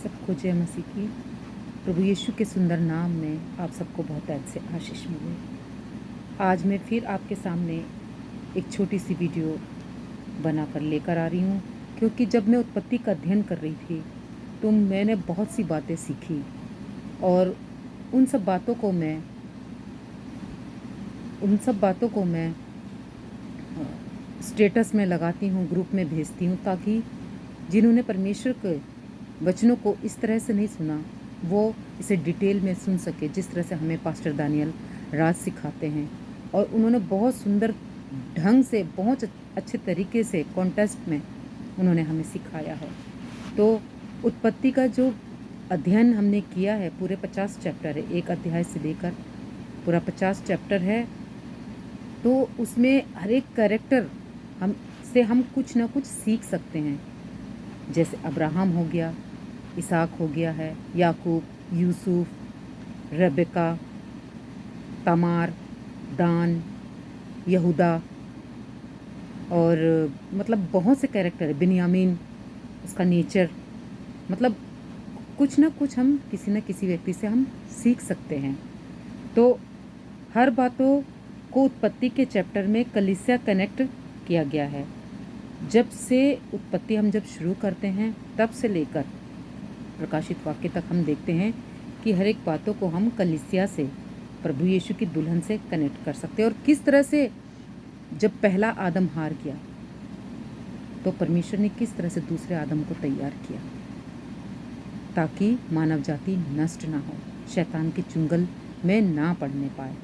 सबको जय मसीह की। प्रभु यीशु के सुंदर नाम में आप सबको बहुत से आशीष मिले। आज मैं फिर आपके सामने एक छोटी सी वीडियो बनाकर लेकर आ रही हूँ, क्योंकि जब मैं उत्पत्ति का अध्ययन कर रही थी तो मैंने बहुत सी बातें सीखी और उन सब बातों को मैं स्टेटस में लगाती हूँ, ग्रुप में भेजती हूँ, ताकि जिन्होंने परमेश्वर के वचनों को इस तरह से नहीं सुना वो इसे डिटेल में सुन सके, जिस तरह से हमें पास्टर दानियल राज सिखाते हैं। और उन्होंने बहुत सुंदर ढंग से, बहुत अच्छे तरीके से कॉन्टेस्ट में उन्होंने हमें सिखाया है। तो उत्पत्ति का जो अध्ययन हमने किया है, पूरे 50 चैप्टर है, एक अध्याय से लेकर पूरा 50 चैप्टर है। तो उसमें हर एक कैरेक्टर हम कुछ ना कुछ सीख सकते हैं। जैसे अब्राहम हो गया, इसहाक हो गया है, याकूब, यूसुफ, रेबेका, तमार, दान, यहूदा, और मतलब बहुत से कैरेक्टर है, बिन्यामीन, उसका नेचर, मतलब कुछ ना कुछ हम किसी न किसी व्यक्ति से हम सीख सकते हैं। तो हर बातों को उत्पत्ति के चैप्टर में कलीसिया कनेक्ट किया गया है। जब से उत्पत्ति हम जब शुरू करते हैं तब से लेकर प्रकाशित वाक्य तक हम देखते हैं कि हर एक बातों को हम कलीसिया से, प्रभु यीशु की दुल्हन से कनेक्ट कर सकते हैं। और किस तरह से जब पहला आदम हार गया तो परमेश्वर ने किस तरह से दूसरे आदम को तैयार किया ताकि मानव जाति नष्ट ना हो, शैतान के चुंगल में ना पड़ने पाए।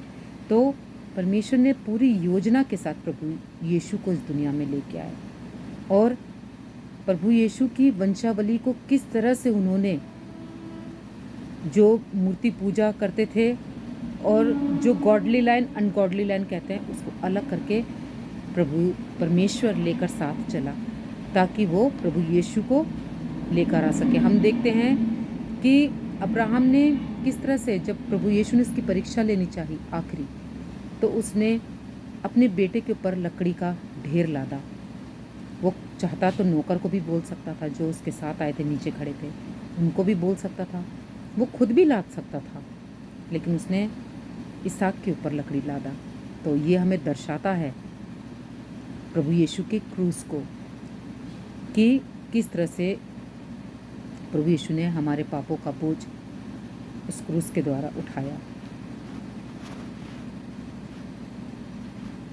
तो परमेश्वर ने पूरी योजना के साथ प्रभु यीशु को इस दुनिया में लेके आए और प्रभु यीशु की वंशावली को किस तरह से उन्होंने, जो मूर्ति पूजा करते थे और जो गॉडली लाइन अनगॉडली लाइन कहते हैं, उसको अलग करके प्रभु परमेश्वर लेकर साथ चला ताकि वो प्रभु यीशु को लेकर आ सके। हम देखते हैं कि अब्राहम ने किस तरह से, जब प्रभु यीशु ने उसकी परीक्षा लेनी चाहिए आखिरी, तो उसने अपने बेटे के ऊपर लकड़ी का ढेर लादा। वो चाहता तो नौकर को भी बोल सकता था, जो उसके साथ आए थे नीचे खड़े थे, उनको भी बोल सकता था, वो खुद भी लाद सकता था, लेकिन उसने इसहाक के ऊपर लकड़ी लादा। तो ये हमें दर्शाता है प्रभु यीशु के क्रूस को, कि किस तरह से प्रभु यीशु ने हमारे पापों का बोझ उस क्रूस के द्वारा उठाया।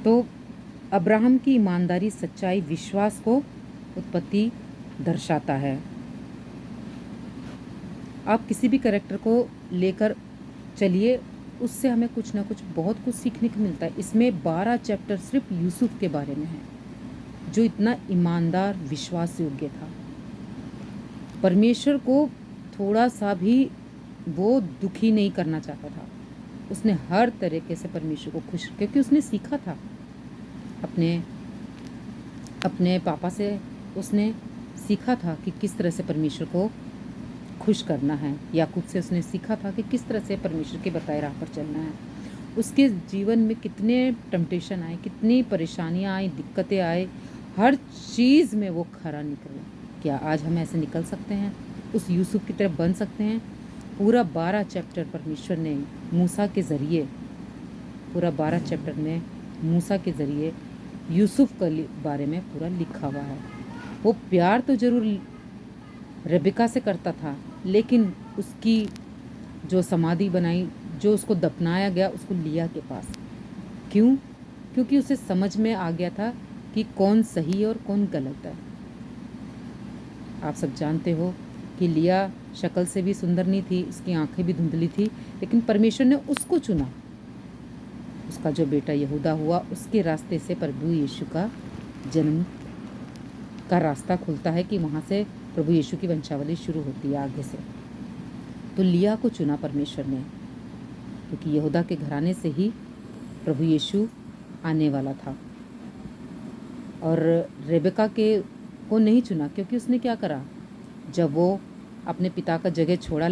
तो अब्राहम की ईमानदारी, सच्चाई, विश्वास को उत्पत्ति दर्शाता है। आप किसी भी कैरेक्टर को लेकर चलिए, उससे हमें कुछ ना कुछ, बहुत कुछ सीखने को मिलता है। इसमें 12 चैप्टर सिर्फ यूसुफ के बारे में है, जो इतना ईमानदार, विश्वास योग्य था। परमेश्वर को थोड़ा सा भी वो दुखी नहीं करना चाहता था। उसने हर तरीके से परमेश्वर को खुश, क्योंकि उसने सीखा था अपने पापा से, उसने सीखा था कि किस तरह से परमेश्वर को खुश करना है। याकूब से उसने सीखा था कि किस तरह से परमेश्वर के बताए राह पर चलना है। उसके जीवन में कितने टेम्पटेशन आए, कितनी परेशानियां आई, दिक्कतें आए, हर चीज़ में वो खरा निकला। क्या आज हम ऐसे निकल सकते हैं, उस यूसुफ की तरफ बन सकते हैं? पूरा 12 चैप्टर परमेश्वर ने मूसा के ज़रिए, पूरा 12 चैप्टर में मूसा के ज़रिए यूसुफ के बारे में पूरा लिखा हुआ है। वो प्यार तो ज़रूर रेबेका से करता था, लेकिन उसकी जो समाधि बनाई, जो उसको दफनाया गया, उसको लिया के पास। क्यों? क्योंकि उसे समझ में आ गया था कि कौन सही और कौन गलत है। आप सब जानते हो कि लिया शक्ल से भी सुंदर नहीं थी, उसकी आंखें भी धुंधली थी, लेकिन परमेश्वर ने उसको चुना। उसका जो बेटा यहूदा हुआ, उसके रास्ते से प्रभु यीशु का जन्म का रास्ता खुलता है, कि वहाँ से प्रभु यीशु की वंशावली शुरू होती है आगे से। तो लिया को चुना परमेश्वर ने, क्योंकि यहूदा के घराने से ही प्रभु यीशु आने वाला था। और रेबेका को नहीं चुना, क्योंकि उसने क्या करा, जब वो अपने पिता का जगह छोड़ा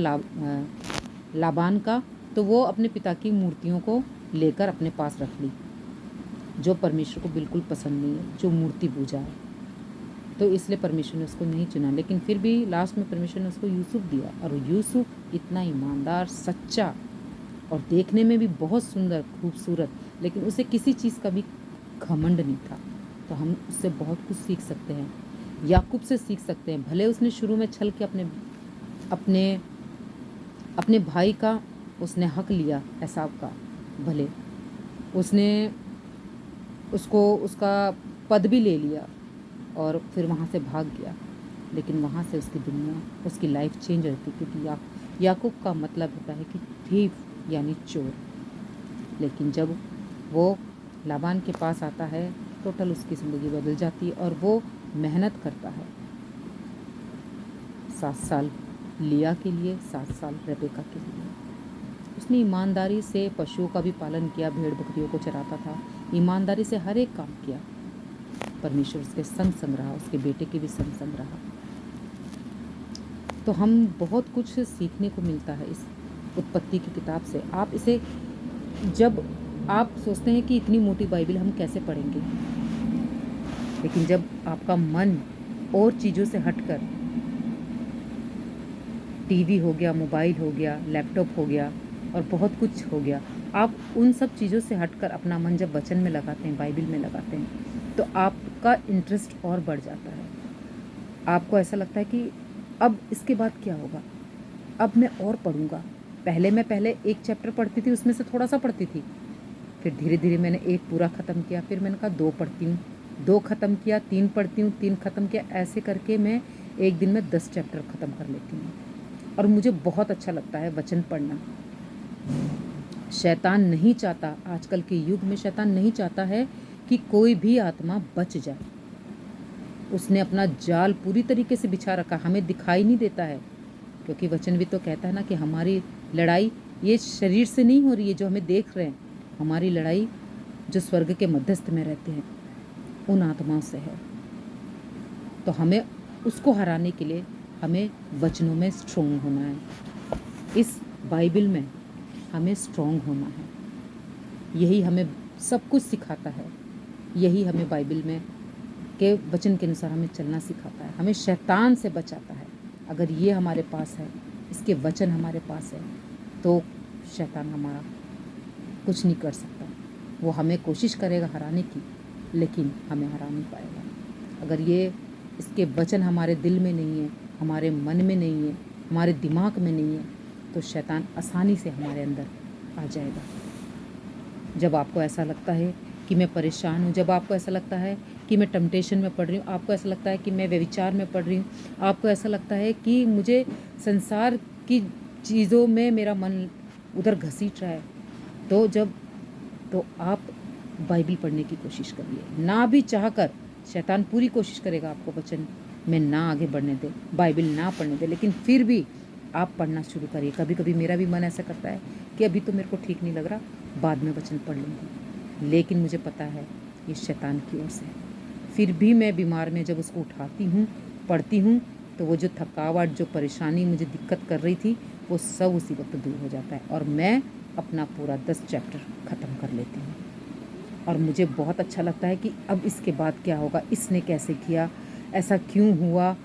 लाबान का, तो वो अपने पिता की मूर्तियों को लेकर अपने पास रख ली, जो परमेश्वर को बिल्कुल पसंद नहीं है, जो मूर्ति पूजा है। तो इसलिए परमेश्वर ने उसको नहीं चुना। लेकिन फिर भी लास्ट में परमेश्वर ने उसको यूसुफ दिया, और यूसुफ इतना ईमानदार, सच्चा और देखने में भी बहुत सुंदर, खूबसूरत, लेकिन उसे किसी चीज़ का भी घमंड नहीं था। तो हम उससे बहुत कुछ सीख सकते हैं, याकूब से सीख सकते हैं। भले उसने शुरू में छल के अपने अपने भाई का उसने हक लिया, एसाव का, भले उसने उसको उसका पद भी ले लिया और फिर वहाँ से भाग गया, लेकिन वहाँ से उसकी दुनिया, उसकी लाइफ चेंज रहती, क्योंकि याकूब का मतलब होता है कि थीफ, यानी चोर। लेकिन जब वो लाबान के पास आता है, टोटल उसकी ज़िंदगी बदल जाती है और वो मेहनत करता है 7 साल लिया के लिए, 7 साल रेबेका के लिए। उसने ईमानदारी से पशुओं का भी पालन किया, भेड़ बकरियों को चराता था, ईमानदारी से हर एक काम किया। परमेश्वर उसके संग संग रहा, उसके बेटे के भी संग संग रहा। तो हम बहुत कुछ सीखने को मिलता है इस उत्पत्ति की किताब से। आप इसे, जब आप सोचते हैं कि इतनी मोटी बाइबल हम कैसे पढ़ेंगे, लेकिन जब आपका मन और चीज़ों से हटकर, टीवी हो गया, मोबाइल हो गया, लैपटॉप हो गया और बहुत कुछ हो गया, आप उन सब चीज़ों से हटकर अपना मन जब वचन में लगाते हैं, बाइबल में लगाते हैं, तो आपका इंटरेस्ट और बढ़ जाता है। आपको ऐसा लगता है कि अब इसके बाद क्या होगा, अब मैं और पढ़ूँगा। पहले एक चैप्टर पढ़ती थी, उसमें से थोड़ा सा पढ़ती थी, फिर धीरे धीरे मैंने एक पूरा ख़त्म किया, फिर मैंने कहा 2 पढ़ती हूँ, 2 ख़त्म किया, 3 पढ़ती हूँ, 3 ख़त्म किया, ऐसे करके मैं एक दिन में 10 चैप्टर ख़त्म कर लेती हूँ। और मुझे बहुत अच्छा लगता है वचन पढ़ना। शैतान नहीं चाहता, आजकल के युग में शैतान नहीं चाहता है कि कोई भी आत्मा बच जाए। उसने अपना जाल पूरी तरीके से बिछा रखा, हमें दिखाई नहीं देता है, क्योंकि वचन भी तो कहता है ना कि हमारी लड़ाई ये शरीर से नहीं हो रही है जो हमें देख रहे हैं, हमारी लड़ाई जो स्वर्ग के मध्यस्थ में रहते हैं उन आत्माओं से है। तो हमें उसको हराने के लिए हमें वचनों में स्ट्रोंग होना है, इस बाइबल में हमें स्ट्रोंग होना है। यही हमें सब कुछ सिखाता है, यही हमें बाइबल में के वचन के अनुसार हमें चलना सिखाता है, हमें शैतान से बचाता है। अगर ये हमारे पास है, इसके वचन हमारे पास है, तो शैतान हमारा कुछ नहीं कर सकता। वो हमें कोशिश करेगा हराने की, लेकिन हमें हरा नहीं पाएगा। अगर ये इसके वचन हमारे दिल में नहीं है, हमारे मन में नहीं है, हमारे दिमाग में नहीं है, तो शैतान आसानी से हमारे अंदर आ जाएगा। जब आपको ऐसा लगता है कि मैं परेशान हूँ, जब आपको ऐसा लगता है कि मैं टेम्पटेशन में पड़ रही हूँ, आपको ऐसा लगता है कि मैं व्यभिचार में पड़ रही हूँ, आपको ऐसा लगता है कि मुझे संसार की चीज़ों में मेरा मन उधर घसीट रहा है, तो आप बाइबल पढ़ने की कोशिश करिए। ना भी चाहकर शैतान पूरी कोशिश करेगा आपको वचन में ना आगे बढ़ने दे, बाइबल ना पढ़ने दे, लेकिन फिर भी आप पढ़ना शुरू करिए। कभी कभी मेरा भी मन ऐसा करता है कि अभी तो मेरे को ठीक नहीं लग रहा, बाद में वचन पढ़ लूँगी, लेकिन मुझे पता है ये शैतान की ओर से है। फिर भी मैं बीमार में जब उसको उठाती हूँ, पढ़ती हूँ, तो वो जो थकावट, जो परेशानी मुझे दिक्कत कर रही थी, वो सब उसी वक्त दूर हो जाता है और मैं अपना पूरा 10 चैप्टर ख़त्म कर लेती हूँ। और मुझे बहुत अच्छा लगता है कि अब इसके बाद क्या होगा, इसने कैसे किया, ऐसा क्यों हुआ,